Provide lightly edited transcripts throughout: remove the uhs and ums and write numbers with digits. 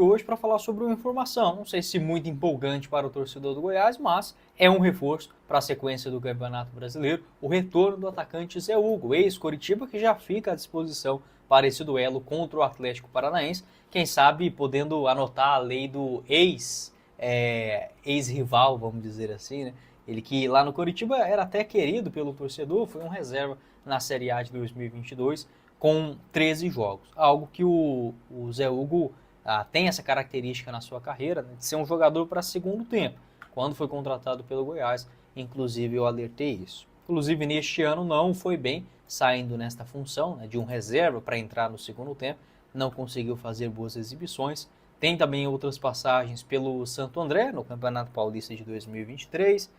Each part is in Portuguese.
Hoje para falar sobre uma informação, não sei se muito empolgante para o torcedor do Goiás, mas é um reforço para a sequência do Campeonato Brasileiro, o retorno do atacante Zé Hugo, ex-Coritiba, que já fica à disposição para esse duelo contra o Atlético Paranaense, quem sabe podendo anotar a lei do ex-rival, vamos dizer assim, né? Ele que lá no Coritiba era até querido pelo torcedor, foi um reserva na Série A de 2022 com 13 jogos, algo que o Zé Hugo tem essa característica na sua carreira, né, de ser um jogador para segundo tempo. Quando foi contratado pelo Goiás, inclusive eu alertei isso. Inclusive neste ano não foi bem, saindo nesta função, né, de um reserva para entrar no segundo tempo, não conseguiu fazer boas exibições. Tem também outras passagens pelo Santo André, no Campeonato Paulista de 2023,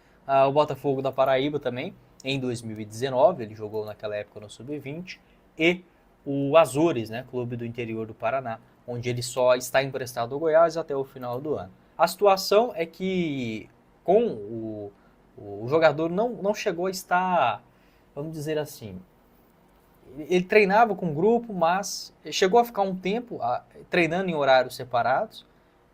o Botafogo da Paraíba também, em 2019, ele jogou naquela época no Sub-20, e o Azures, né, clube do interior do Paraná, onde ele só está emprestado ao Goiás até o final do ano. A situação é que com o jogador não chegou a estar, vamos dizer assim, ele treinava com o grupo, mas chegou a ficar um tempo treinando em horários separados,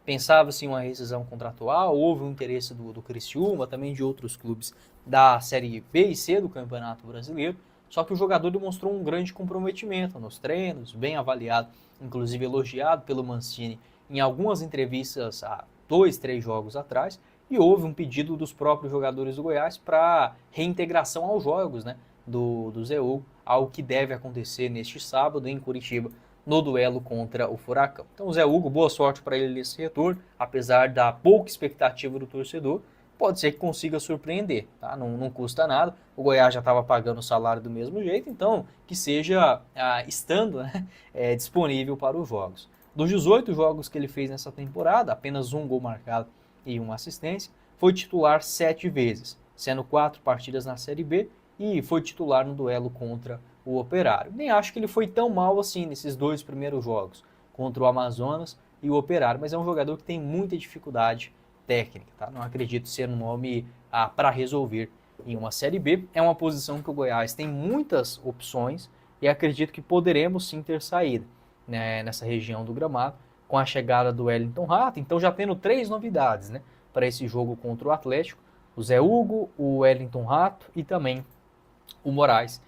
pensava-se em uma rescisão contratual, houve um interesse do Criciúma, também de outros clubes da Série B e C do Campeonato Brasileiro, só que o jogador demonstrou um grande comprometimento nos treinos, bem avaliado, inclusive elogiado pelo Mancini em algumas entrevistas há 2, 3 jogos atrás, e houve um pedido dos próprios jogadores do Goiás para reintegração aos jogos, né, do Zé Hugo, algo que deve acontecer neste sábado em Curitiba, no duelo contra o Furacão. Então, o Zé Hugo, boa sorte para ele nesse retorno, apesar da pouca expectativa do torcedor, pode ser que consiga surpreender, tá? Não custa nada, o Goiás já estava pagando o salário do mesmo jeito, então que seja estando, né, disponível para os jogos. Dos 18 jogos que ele fez nessa temporada, apenas um gol marcado e uma assistência, foi titular 7 vezes, sendo 4 partidas na Série B e foi titular no duelo contra o Operário. Nem acho que ele foi tão mal assim nesses 2 primeiros jogos, contra o Amazonas e o Operário, mas é um jogador que tem muita dificuldade técnica, tá? Não acredito ser um nome para resolver em uma Série B. É uma posição que o Goiás tem muitas opções e acredito que poderemos sim ter saída, né, nessa região do gramado com a chegada do Wellington Rato. Então já tendo 3 novidades, né, para esse jogo contra o Atlético: o Zé Hugo, o Wellington Rato e também o Moraes,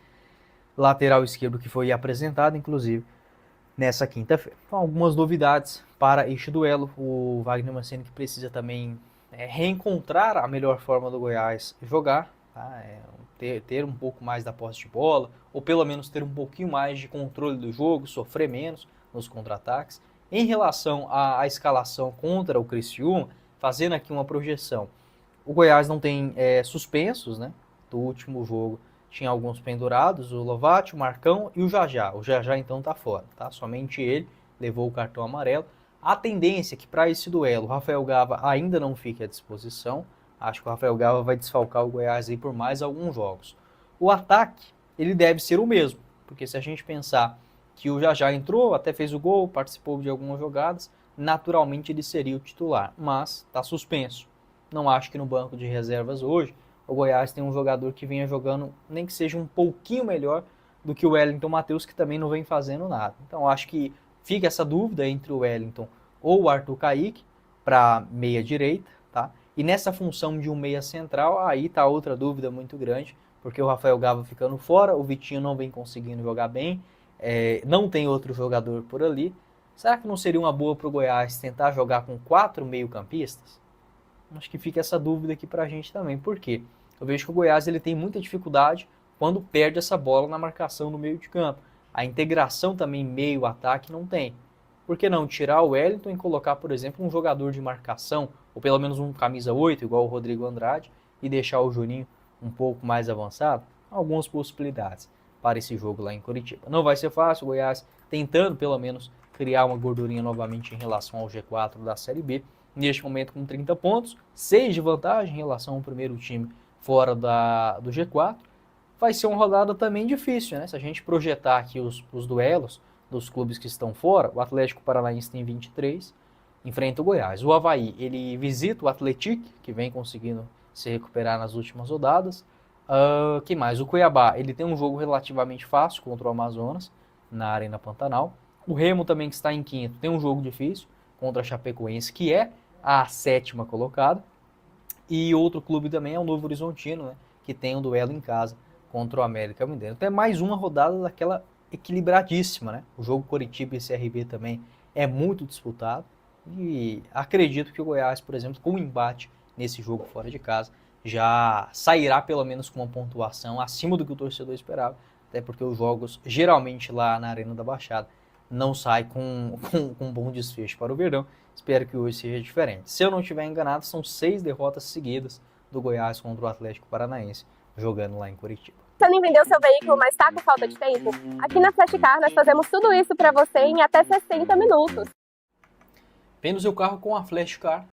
lateral esquerdo, que foi apresentado inclusive nessa quinta-feira. Então, algumas novidades para este duelo. O Wagner Mancini que precisa também reencontrar a melhor forma do Goiás jogar, tá? Ter um pouco mais da posse de bola, ou pelo menos ter um pouquinho mais de controle do jogo, sofrer menos nos contra-ataques. Em relação à escalação contra o Criciúma, fazendo aqui uma projeção, o Goiás não tem suspensos, né, do último jogo. Tinha alguns pendurados, o Lovati, o Marcão e o Jajá. O Jajá então tá fora, tá? Somente ele levou o cartão amarelo. A tendência é que para esse duelo o Rafael Gava ainda não fique à disposição. Acho que o Rafael Gava vai desfalcar o Goiás aí por mais alguns jogos. O ataque, ele deve ser o mesmo, porque se a gente pensar que o Jajá entrou, até fez o gol, participou de algumas jogadas, naturalmente ele seria o titular, mas está suspenso. Não acho que no banco de reservas hoje o Goiás tem um jogador que venha jogando, nem que seja um pouquinho melhor do que o Wellington Matheus, que também não vem fazendo nada. Então acho que fica essa dúvida entre o Wellington ou o Arthur Kaique para meia direita, tá? E nessa função de um meia central, aí tá outra dúvida muito grande, porque o Rafael Gava ficando fora, o Vitinho não vem conseguindo jogar bem, não tem outro jogador por ali. Será que não seria uma boa para o Goiás tentar jogar com 4 meio-campistas? Acho que fica essa dúvida aqui para a gente também. Por quê? Eu vejo que o Goiás ele tem muita dificuldade quando perde essa bola na marcação no meio de campo. A integração também meio-ataque não tem. Por que não tirar o Wellington e colocar, por exemplo, um jogador de marcação, ou pelo menos um camisa 8, igual o Rodrigo Andrade, e deixar o Juninho um pouco mais avançado? Algumas possibilidades para esse jogo lá em Curitiba. Não vai ser fácil, o Goiás tentando pelo menos criar uma gordurinha novamente em relação ao G4 da Série B. Neste momento com 30 pontos, 6 de vantagem em relação ao primeiro time fora do G4. Vai ser uma rodada também difícil, né? Se a gente projetar aqui os duelos dos clubes que estão fora, o Atlético Paranaense tem 23, enfrenta o Goiás. O Avaí, ele visita o Atlético, que vem conseguindo se recuperar nas últimas rodadas. Quem mais? O Cuiabá, ele tem um jogo relativamente fácil contra o Amazonas, na Arena Pantanal. O Remo também, que está em quinto, tem um jogo difícil, contra a Chapecoense, que é a 7ª colocada. E outro clube também é o Novo Horizontino, né, que tem um duelo em casa contra o América Mineiro. Então é mais uma rodada daquela equilibradíssima, né? O jogo Coritiba e CRB também é muito disputado. E acredito que o Goiás, por exemplo, com o embate nesse jogo fora de casa, já sairá pelo menos com uma pontuação acima do que o torcedor esperava, até porque os jogos, geralmente lá na Arena da Baixada, não saem com um bom desfecho para o Verdão. Espero que hoje seja diferente. Se eu não estiver enganado, são 6 derrotas seguidas do Goiás contra o Atlético Paranaense, jogando lá em Curitiba. Pensando em vender o seu veículo, mas está com falta de tempo? Aqui na Flashcar nós fazemos tudo isso para você em até 60 minutos. Venda o seu carro com a Flashcar